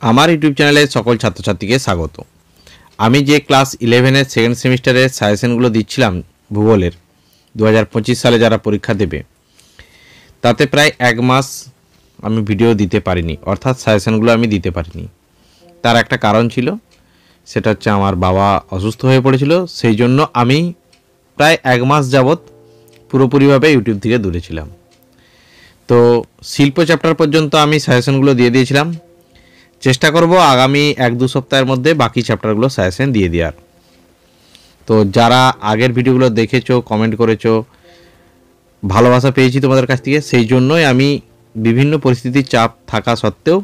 আমার ইউটিউব চ্যানেলে সকল ছাত্রছাত্রীকে স্বাগত। আমি যে ক্লাস 11-এর সেকেন্ড সেমিস্টারের সাজেশনগুলো দিচ্ছিলাম ভূগোলের 2025 সালে যারা পরীক্ষা দেবে, তাতে প্রায় 1 মাস আমি ভিডিও দিতে পারিনি, অর্থাৎ সাজেশনগুলো আমি দিতে পারিনি। তার একটা কারণ ছিল, সেটা হচ্ছে আমার বাবা অসুস্থ হয়ে পড়েছিল। সেই জন্য আমি প্রায় 1 মাস যাবৎ পুরোপুরিভাবে ইউটিউব থেকে দূরে ছিলাম। তো শিল্প চ্যাপ্টার পর্যন্ত আমি সাজেশনগুলো দিয়ে দিয়েছিলাম। চেষ্টা করব আগামী 1-2 সপ্তাহের মধ্যে বাকি চ্যাপ্টারগুলো সাজেশন দিয়ে দেওয়ার। তো যারা আগের ভিডিওগুলো দেখেছো, কমেন্ট করেছো, ভালোবাসা পেয়েছি তোমাদের কাছ থেকে, সেই জন্যই আমি বিভিন্ন পরিস্থিতির চাপ থাকা সত্ত্বেও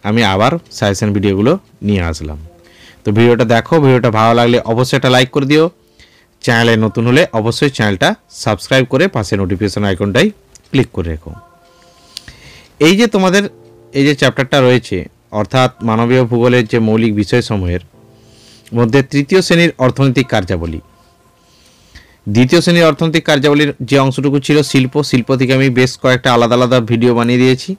আমি আবার সাজেশন ভিডিওগুলো নিয়ে আসলাম। তো ভিডিওটা দেখো, ভিডিওটা ভালো লাগলে অবশ্যই একটা লাইক করে দিও। চ্যানেলে নতুন হলে অবশ্যই চ্যানেলটা সাবস্ক্রাইব করে পাশে নোটিফিকেশন আইকনটাই ক্লিক করে রেখো। এই যে তোমাদের এই যে চ্যাপ্টারটা রয়েছে, অর্থাৎ মানবীয় ভূগোলের যে মৌলিক বিষয়সমূহের মধ্যে তৃতীয় শ্রেণীর অর্থনৈতিক কার্যাবলী, দ্বিতীয় শ্রেণীর অর্থনৈতিক কার্যাবলীর যে অংশটুকু ছিল শিল্প থেকে আমি বেশ কয়েকটা আলাদা আলাদা ভিডিও বানিয়ে দিয়েছি।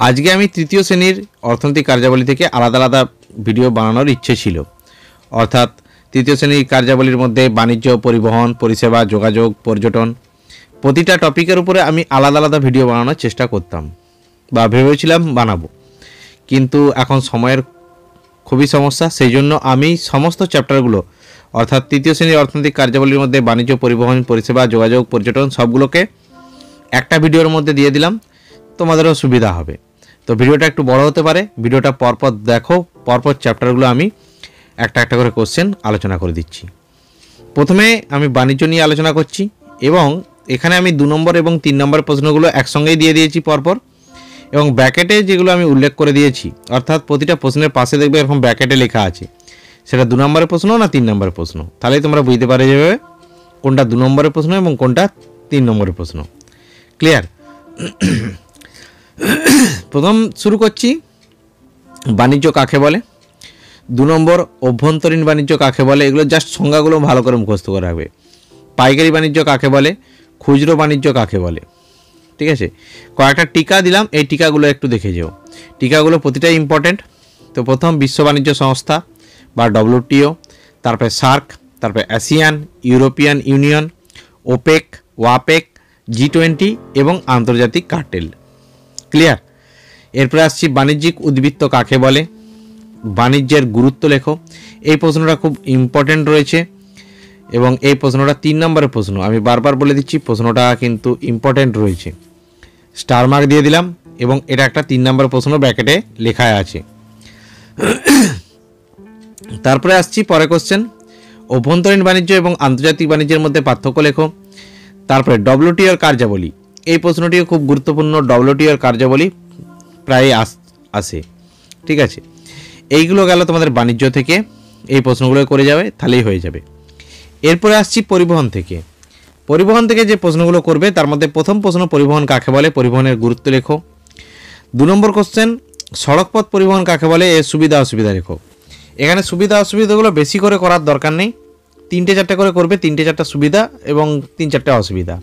আজকে আমি তৃতীয় শ্রেণীর অর্থনৈতিক কার্যাবলী থেকে আলাদা আলাদা ভিডিও বানানোর ইচ্ছে ছিল। অর্থাৎ তৃতীয় শ্রেণীর কার্যাবলীর মধ্যে বাণিজ্য, পরিবহন, পরিষেবা, যোগাযোগ, পর্যটন, প্রতিটা টপিকের উপরে আমি আলাদা আলাদা ভিডিও বানানোর চেষ্টা করতাম বা ভেবেছিলাম বানাবো, কিন্তু এখন সময়ের খুবই সমস্যা। সেই জন্য আমি সমস্ত চ্যাপ্টারগুলো, অর্থাৎ তৃতীয় শ্রেণীর অর্থনৈতিক কার্যাবলীর মধ্যে বাণিজ্য, পরিবহন, পরিষেবা, যোগাযোগ, পর্যটন সবগুলোকে একটা ভিডিওর মধ্যে দিয়ে দিলাম, তোমাদেরও সুবিধা হবে। তো ভিডিওটা একটু বড় হতে পারে, ভিডিওটা পরপর দেখো। পরপর চ্যাপ্টারগুলো আমি একটা একটা করে কোশ্চেন আলোচনা করে দিচ্ছি। প্রথমে আমি বাণিজ্য নিয়ে আলোচনা করছি, এবং এখানে আমি 2 নম্বর এবং 3 নম্বর প্রশ্নগুলো একসঙ্গেই দিয়ে দিয়েছি পরপর, এবং ব্র্যাকেটে যেগুলো আমি উল্লেখ করে দিয়েছি, অর্থাৎ প্রতিটা প্রশ্নের পাশে দেখবে এরকম ব্র্যাকেটে লেখা আছে সেটা 2 নম্বরের প্রশ্ন না 3 নম্বরের প্রশ্ন। তাহলেই তোমরা বুঝতে পারে যাবে কোনটা 2 নম্বরের প্রশ্ন এবং কোনটা 3 নম্বরের প্রশ্ন। ক্লিয়ার? প্রথম শুরু করছি, বাণিজ্য কাকে বলে। 2 নম্বর, অভ্যন্তরীণ বাণিজ্য কাকে বলে। এগুলো জাস্ট সংজ্ঞাগুলো ভালো করে মুখস্থ করে রাখবে। পাইকারি বাণিজ্য কাকে বলে, খুচরো বাণিজ্য কাকে বলে। ঠিক আছে, কয়েকটা টিকা দিলাম, এই টিকাগুলো একটু দেখে যাও। টিকাগুলো প্রতিটাই ইম্পর্টেন্ট। তো প্রথম বিশ্ব বাণিজ্য সংস্থা বা WTO, তারপরে সার্ক, তারপরে ASEAN, European Union, OPEC, OAPEC, G20 এবং আন্তর্জাতিক কার্টেল। ক্লিয়ার? এরপরে আসছি বাণিজ্যিক উদ্বৃত্ত কাকে বলে, বাণিজ্যের গুরুত্ব লেখো। এই প্রশ্নটা খুব ইম্পর্টেন্ট রয়েছে এবং এই প্রশ্নটা 3 নম্বরের প্রশ্ন। আমি বারবার বলে দিচ্ছি, প্রশ্নটা কিন্তু ইম্পর্টেন্ট রয়েছে। স্টার মার্ক দিয়ে দিলাম, এবং এটা একটা 3 নম্বর প্রশ্ন ব্র্যাকেটে লেখা আছে। তারপরে আসছি পরে কোশ্চেন, অভ্যন্তরীণ বাণিজ্য এবং আন্তর্জাতিক বাণিজ্যের মধ্যে পার্থক্য লেখো। তারপরে WTO কার্যাবলী, এই প্রশ্নটিও খুব গুরুত্বপূর্ণ। WTO কার্যাবলী প্রায় আসে। ঠিক আছে, এইগুলো গেল তোমাদের বাণিজ্য থেকে, এই প্রশ্নগুলো করে যাবে, তাহলেই হয়ে যাবে। এরপরে আসছি পরিবহন থেকে। পরিবহন থেকে যে প্রশ্নগুলো করবে তার মধ্যে প্রথম প্রশ্ন, পরিবহন কাকে বলে, পরিবহনের গুরুত্ব লেখো। 2 নম্বর কোশ্চেন, সড়কপথ পরিবহন কাকে বলে, এর সুবিধা অসুবিধা লেখো। এখানে সুবিধা অসুবিধাগুলো বেশি করে করার দরকার নেই, 3-4টে করে করবে, 3-4টা সুবিধা এবং 3-4টে অসুবিধা,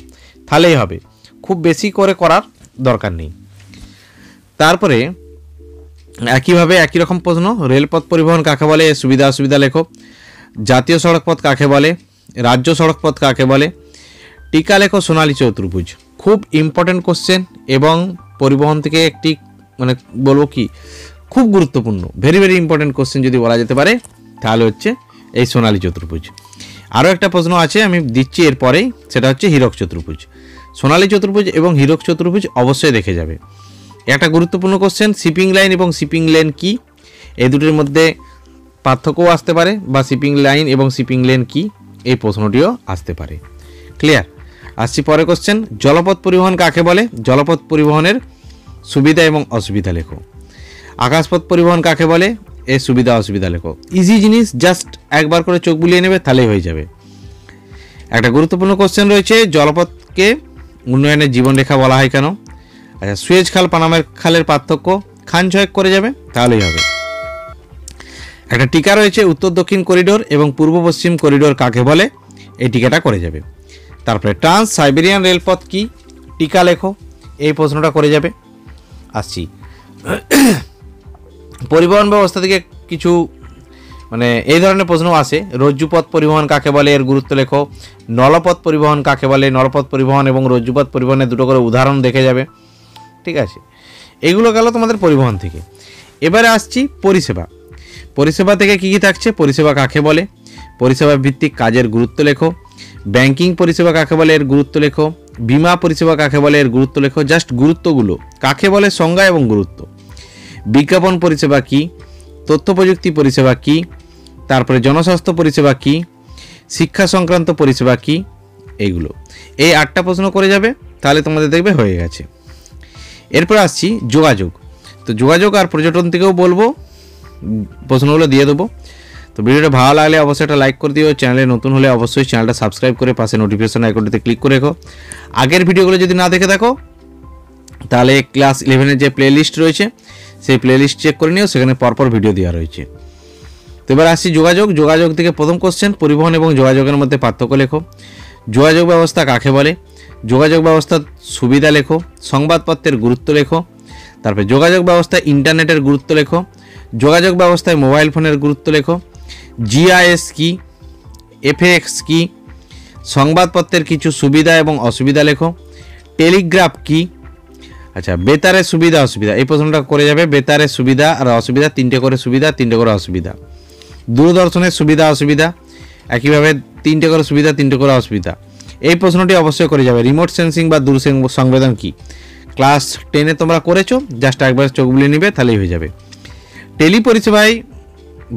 তাহলেই হবে। খুব বেশি করে করার দরকার নেই। তারপরে একইভাবে একই রকম প্রশ্ন, রেলপথ পরিবহন কাকে বলে, এর সুবিধা অসুবিধা লেখো। জাতীয় সড়কপথ কাকে বলে, রাজ্য সড়কপথ কাকে বলে। টিকা লেখো সোনালী চতুর্ভুজ। খুব ইম্পর্টেন্ট কোশ্চেন এবং পরিবহন থেকে একটি মানে বলবো কি খুব গুরুত্বপূর্ণ, ভেরি ভেরি ইম্পর্টেন্ট কোশ্চেন যদি বলা যেতে পারে, তাহলে হচ্ছে এই সোনালী চতুর্ভুজ। আরও একটা প্রশ্ন আছে আমি দিচ্ছি এরপরেই, সেটা হচ্ছে হীরক চতুর্ভুজ। সোনালী চতুর্ভুজ এবং হীরক চতুর্ভুজ অবশ্যই দেখে যাবে। একটা গুরুত্বপূর্ণ কোশ্চেন, শিপিং লাইন এবং শিপিং লেন কি, এই দুটির মধ্যে পার্থক্যও আসতে পারে, বা শিপিং লাইন এবং শিপিং লেন কি, এই প্রশ্নটিও আসতে পারে। ক্লিয়ার? আসছি পরে কোশ্চেন, জলপথ পরিবহন কাকে বলে, জলপথ পরিবহনের সুবিধা এবং অসুবিধা লেখো। আকাশপথ পরিবহন কাকে বলে, এর সুবিধা অসুবিধা লেখো। ইজি জিনিস, জাস্ট একবার করে চোখ বুলিয়ে নেবে, তাহলেই হয়ে যাবে। একটা গুরুত্বপূর্ণ কোশ্চেন রয়েছে, জলপথকে উন্নয়নের জীবনরেখা বলা হয় কেন। আচ্ছা, সুয়েজ খাল পানামের খালের পার্থক্য, খান ছয়েক করে যাবে, তাহলেই হবে। একটা টিকা রয়েছে, উত্তর দক্ষিণ করিডোর এবং পূর্ব পশ্চিম করিডোর কাকে বলে, এই টিকাটা করে যাবে। তারপরে ট্রান্স সাইবেরিয়ান রেলপথ কি, টিকা লেখো, এই প্রশ্নটা করে যাবে। আসছি পরিবহন ব্যবস্থা থেকে কিছু মানে এই ধরনের প্রশ্ন আসে। রজ্জুপথ পরিবহন কাকে বলে, এর গুরুত্ব লেখো। নলপথ পরিবহন কাকে বলে, নলপথ পরিবহন এবং রজ্জুপথ পরিবহনের দুটো করে উদাহরণ দেখে যাবে। ঠিক আছে, এগুলো গেল তোমাদের পরিবহন থেকে। এবারে আসছি পরিষেবা। পরিষেবা থেকে কী কী থাকছে, পরিষেবা কাকে বলে, পরিষেবা ভিত্তিক কাজের গুরুত্ব লেখো। ব্যাংকিং পরিষেবা কাকে বলে, এর গুরুত্ব লেখো। বিমা পরিষেবা কাকে বলে, এর গুরুত্ব লেখো। জাস্ট গুরুত্বগুলো কাকে বলে, সংজ্ঞা এবং গুরুত্ব। বিজ্ঞাপন পরিষেবা কী, তথ্য প্রযুক্তি পরিষেবা কী, তারপরে জনস্বাস্থ্য পরিষেবা কী, শিক্ষা সংক্রান্ত পরিষেবা কী, এইগুলো। এই 8টা প্রশ্ন করে যাবে, তাহলে তোমাদের দেখবে হয়ে গেছে। এরপর আসছি যোগাযোগ। তো যোগাযোগ আর পর্যটন থেকেও বলবো, প্রশ্নগুলো দিয়ে দেবো। তো ভিডিওটা ভালো লাগলে অবশ্যই একটা লাইক করে দিও। চ্যানেলে নতুন হলে অবশ্যই চ্যানেলটা সাবস্ক্রাইব করে পাশে নোটিফিকেশন আইকনটিতে ক্লিক করে রেখো। আগের ভিডিওগুলো যদি না দেখে থাকো তাহলে ক্লাস 11-এর যে প্লেলিস্ট রয়েছে সেই প্লেলিস্ট চেক করে নিও, সেখানে পরপর ভিডিও দেওয়া রয়েছে। তো এবার আসছি যোগাযোগ। যোগাযোগ থেকে প্রথম কোশ্চেন, পরিবহন এবং যোগাযোগের মধ্যে পার্থক্য লেখো। যোগাযোগ ব্যবস্থা কাকে বলে, যোগাযোগ ব্যবস্থার সুবিধা লেখো। সংবাদপত্রের গুরুত্ব লেখো। তারপরে যোগাযোগ ব্যবস্থায় ইন্টারনেটের গুরুত্ব লেখো। যোগাযোগ ব্যবস্থায় মোবাইল ফোনের গুরুত্ব লেখো। জিআইএস কি, এফএক্স কি, সংবাদপত্রের কিছু সুবিধা এবং অসুবিধা লেখো। টেলিগ্রাফ কি, আচ্ছা বেতারের সুবিধা অসুবিধা, এই প্রশ্নটা করে যাবে। বেতারের সুবিধা আর অসুবিধা, 3টে করে সুবিধা 3টে করে অসুবিধা। দূরদর্শনের সুবিধা অসুবিধা, একইভাবে 3টে করে সুবিধা 3টে করে অসুবিধা। এই প্রশ্নটি অবশ্যই করে যাবে। রিমোট সেন্সিং বা দূর সংবেদন কি, ক্লাস 10-এ তোমরা করেছো, জাস্ট একবার চোখ বুলিয়ে নিবে তাহলেই হয়ে যাবে। টেলি পরিষেবায়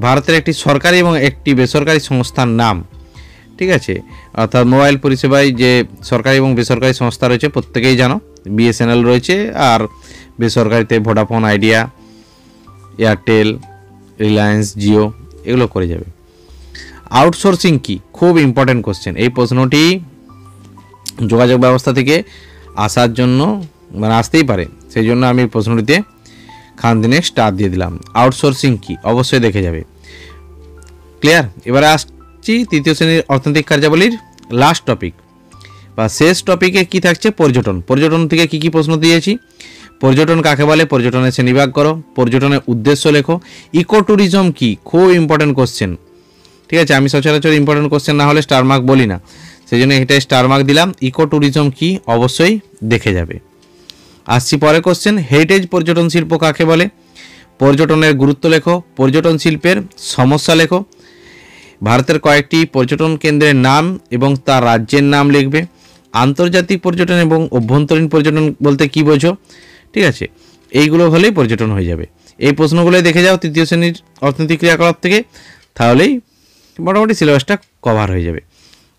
ভারতের একটি সরকারি এবং একটি বেসরকারি সংস্থার নাম। ঠিক আছে, অর্থাৎ মোবাইল পরিষেবায় যে সরকারি এবং বেসরকারি সংস্থা রয়েছে প্রত্যেকেই জানো। বিএসএনএল রয়েছে, আর বেসরকারিতে Vodafone, idea, Airtel, Reliance, Jio, এগুলো করে যাবে। আউটসোর্সিং কি, খুব ইম্পর্টেন্ট কোশ্চেন। এই প্রশ্নটি যোগাযোগ ব্যবস্থা থেকে আসার জন্য মানে আসতেই পারে, সেই জন্য আমি প্রশ্নটিতে খানদিনে স্টার দিয়ে দিলাম। আউটসোর্সিং কি অবশ্যই দেখে যাবে। ক্লিয়ার? এবারে আসছি তৃতীয় শ্রেণীর অর্থনৈতিক কার্যাবলীর লাস্ট টপিক বা শেষ টপিকে কি থাকছে, পর্যটন। পর্যটন থেকে কি কি প্রশ্ন দিয়েছি, পর্যটন কাকে বলে, পর্যটনের শ্রেণীবিভাগ করো, পর্যটনের উদ্দেশ্য লেখো। ইকো ট্যুরিজম কি, খুব ইম্পর্টেন্ট কোশ্চেন। ঠিক আছে, আমি সচরাচর ইম্পর্টেন্ট কোশ্চেন না হলে স্টার মার্ক বলি না, সেই জন্য এটাই স্টার মার্ক দিলাম। ইকো ট্যুরিজম কি অবশ্যই দেখে যাবে। আসছি পরে কোশ্চেন, হেরিটেজ পর্যটন শিল্প কাকে বলে, পর্যটনের গুরুত্ব লেখো। পর্যটন শিল্পের সমস্যা লেখো। ভারতের কয়েকটি পর্যটন কেন্দ্রের নাম এবং তার রাজ্যের নাম লিখবে। আন্তর্জাতিক পর্যটন এবং অভ্যন্তরীণ পর্যটন বলতে কি বোঝো। ঠিক আছে, এইগুলো হলেই পর্যটন হয়ে যাবে। এই প্রশ্নগুলোই দেখে যাও তৃতীয় শ্রেণীর অর্থনৈতিক ক্রিয়াকলাপ থেকে, তাহলেই মোটামুটি সিলেবাসটা কভার হয়ে যাবে।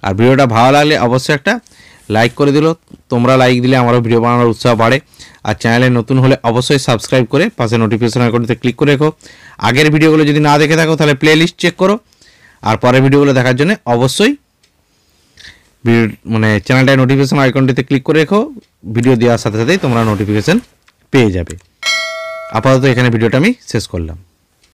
আর ভিডিওটা ভালো লাগলে অবশ্যই একটা লাইক করে দিল। তোমরা লাইক দিলে আমারও ভিডিও বানানোর উৎসাহ বাড়ে। আর চ্যানেলে নতুন হলে অবশ্যই সাবস্ক্রাইব করে পাশে নোটিফিকেশন আইকনটিতে ক্লিক করে রেখো। আগের ভিডিওগুলো যদি না দেখে থাকো তাহলে প্লেলিস্ট চেক করো। আর পরের ভিডিওগুলো দেখার জন্য অবশ্যই মানে চ্যানেলটায় নোটিফিকেশন আইকনটিতে ক্লিক করে রেখো। ভিডিও দেওয়ার সাথে সাথেই তোমরা নোটিফিকেশন পেয়ে যাবে। আপাতত এখানে ভিডিওটা আমি শেষ করলাম।